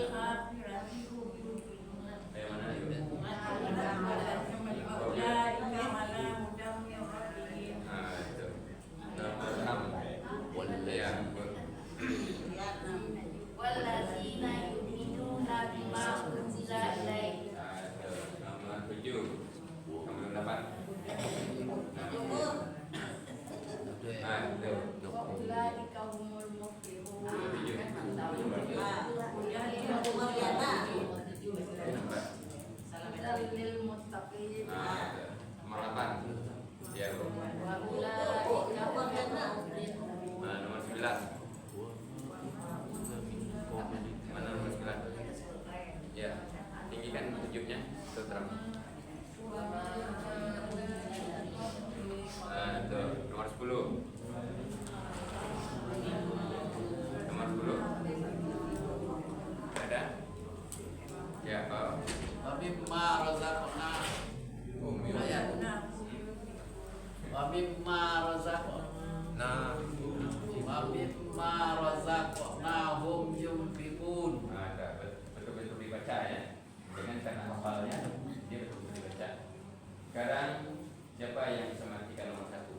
Wallazina yu'minuna bima unzila ilaik. Nomor 7. Nomor 8. Ulaika humul muflihun. Lil muttaqin. Nomor 8. Ya, Bu. Wa ulaika Nomor 9. Mana nomor 9? Ya, tinggikan ujungnya terang. Tuh, nomor 10. Nomor 10. Ada? Ya, Pak. Wa mimma razaqna. Wa mimma razaqna. Wa mimma razaqnahum yunfiqun. Ada betul-betul dibaca ya. Dengan cara hafalnya dia betul-betul dibaca. Sekarang siapa yang bisa matikan nomor 1?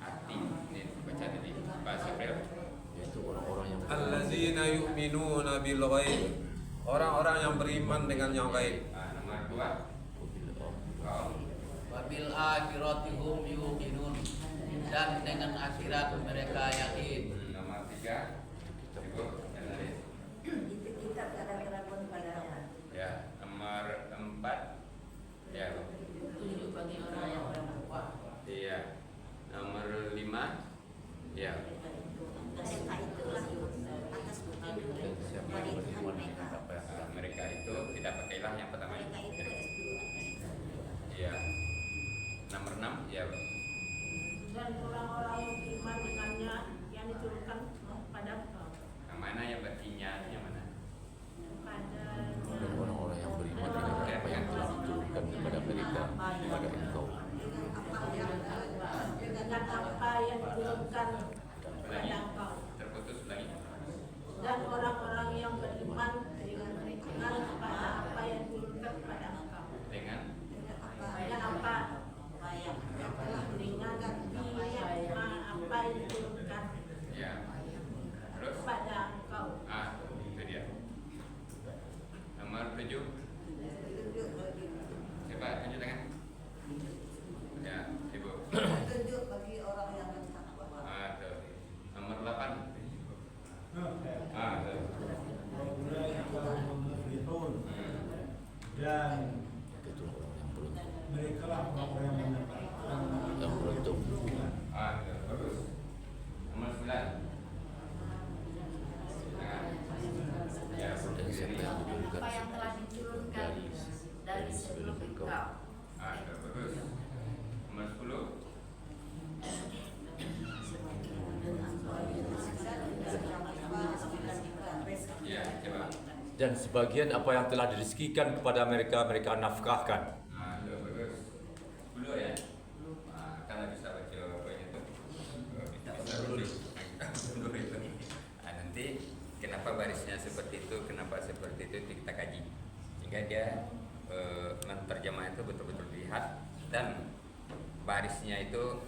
Hati. Ini baca tadi bahasa April. Yaitu orang-orang yang Allazina yu'minuna bil ghaib. Orang-orang yang beriman dengan yang gaib. Nomor 2. Wa bil akhirati hum yuqinun. Dan dengan akhirat mereka yakin. Nomor 3. Ibu, yang lain. Itu kitab ada keraguan padanya. Ya, nomor 4. Ya. Tunjuk bagi orang yang bertakwa. Iya. Nomor 5. Ya. Mereka itulah atas bukti wanita mereka. Mereka itu tidak pakailah yang pertama. Mereka itu S2. Iya. Nomor 6. Ya. Dan orang-orang yang beriman dengannya yang diturunkan pada engkau. Yang mana yang berartinya yang mana? dan orang-orang yang beriman dengan apa yang telah diturunkan kepada mereka kepada engkau. Dengan apa yang diturunkan kepada engkau. Terputus lagi. Dan orang-orang yang beriman dengan kepada apa yang diturunkan kepada engkau. Dengan apa yang telah dengan apa yang diturunkan ya. Terus kepada engkau. Itu dia. Nomor 7. Siapa tunjuk tangan? Ya, Ibu. Tunjuk bagi orang yang bertakwa. Tuh. Nomor 8. Tuh. Dan mereka lah orang yang beruntung. Bagus. Nomor 9. Ya, dan siapa yang diberikan apa yang telah diturunkan dari sebelum engkau. Bagus. Nomor 10. Ya, coba. Dan sebagian apa yang telah direzekikan kepada mereka mereka nafkahkan. Bagus. 10 ya. Kalau bisa baca poin itu. Bisa dulu itu. Nanti kenapa barisnya seperti itu, kenapa seperti itu kita kaji. Sehingga dia menerjemah itu betul-betul dilihat dan barisnya itu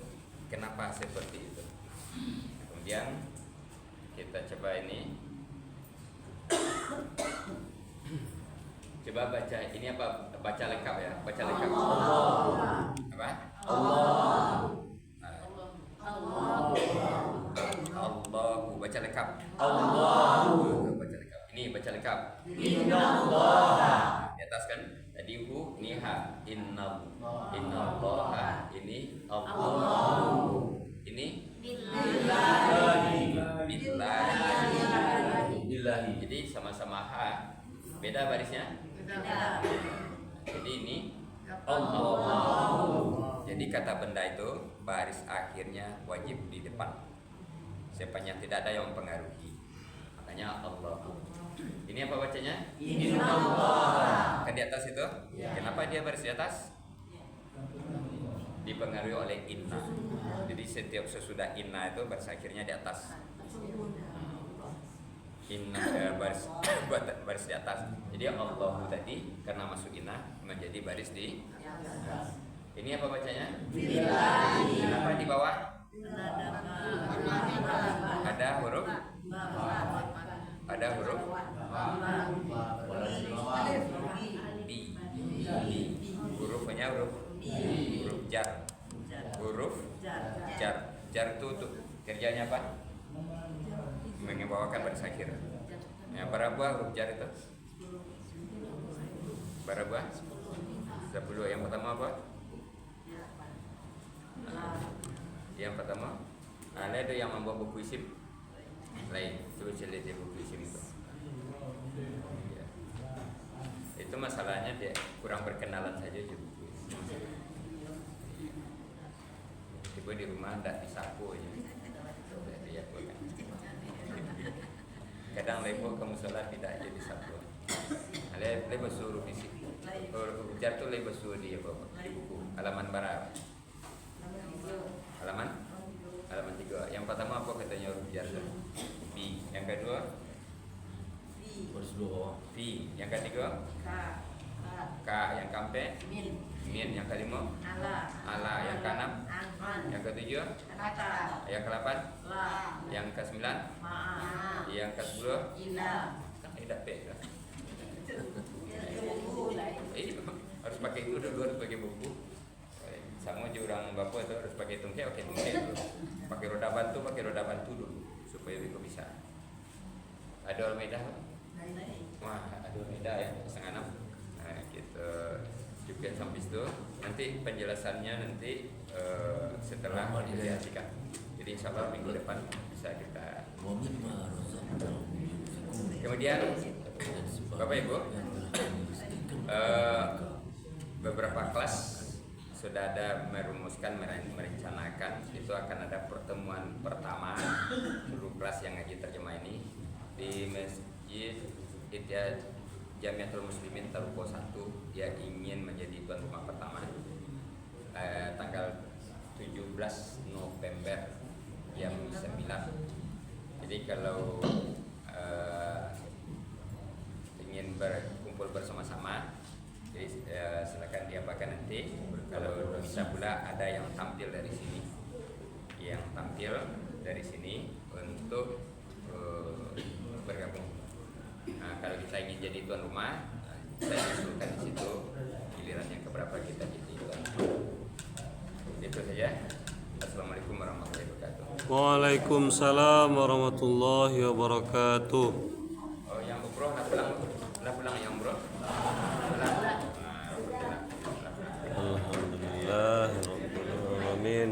kenapa seperti itu. Kemudian kita coba ini. Coba baca ini apa? Baca lengkap ya. Baca lengkap. Apa? Allahu. Baca lengkap. Allahu. Baca lengkap. Ini baca lengkap. Innallaha. Di atas kan tadi hu ini ha. Innallaha. Ini Allahu. Ini billahi. Jadi sama-sama ha. Beda barisnya? Beda. Jadi ini Allah. Jadi kata benda itu baris akhirnya wajib di depan. Sepanjang tidak ada yang mempengaruhi. Makanya Allah. Ini apa bacanya? Innallaha. Kan di atas itu? Kenapa dia baris di atas? dipengaruhi oleh inna. Jadi setiap sesudah inna itu baris akhirnya di atas. Inna baris di atas. Jadi Allahu tadi karena masuk inna menjadi baris di atas. Ini apa bacanya? Kenapa di bawah? Ada huruf? Ada huruf? Bi. Hurufnya huruf jar. Huruf jar. Jar itu kerjanya apa? Membawakan baris akhir. Yang para buah huruf jar itu? Para buah? 10. Yang pertama apa? Yang pertama ada itu yang membuat buku isim lain. Coba lihat dia buku isim itu. Ya. Itu masalahnya dia kurang berkenalan saja di buku. Tiba di rumah tidak disapu aja. Ya, kadang lebo kamu sholat tidak aja disapu. Lebo suruh fisik. Huruf jar itu lebo suruh dia bawa di buku halaman berapa? Halaman 3. Yang pertama apa katanya huruf jar? Bi. Yang kedua? Fi. Yang ketiga? K. Yang keempat? Min. Yang kelima? Ala. Yang keenam? Yang ketujuh? Yang ke-8? Yang ke-9? Yang ke-10? Tidak pek. Harus pakai itu dulu, harus pakai buku. Sama aja orang bapak itu harus pakai tungke dulu. Pakai roda bantu dulu supaya bisa. Ada Al-Maidah? Wah, ada Al-Maidah ya, 5:30. Nah, kita juga sampai situ. Nanti penjelasannya setelah diasikan. Jadi insyaallah minggu depan bisa kita. Kemudian Bapak Ibu, beberapa kelas sudah ada merencanakan itu akan ada pertemuan pertama dulu kelas yang ngaji terjemah ini di Masjid Ittihad Jamiatul Muslimin Taruko 1 yang ingin menjadi tuan rumah pertama tanggal 17 November jam 9. Jadi kalau ingin berkumpul bersama-sama, jadi silakan diapakan nanti. Kalau bisa pula ada yang tampil dari sini, untuk bergabung. Nah, kalau kita ingin jadi tuan rumah, saya usulkan di situ gilirannya keberapa kita jadi tuan rumah. Itu saja. Assalamualaikum warahmatullahi wabarakatuh. Waalaikumsalam warahmatullahi wabarakatuh. Oh, yang umroh udah pulang yang umroh. Alhamdulillah, Rabbil alamin.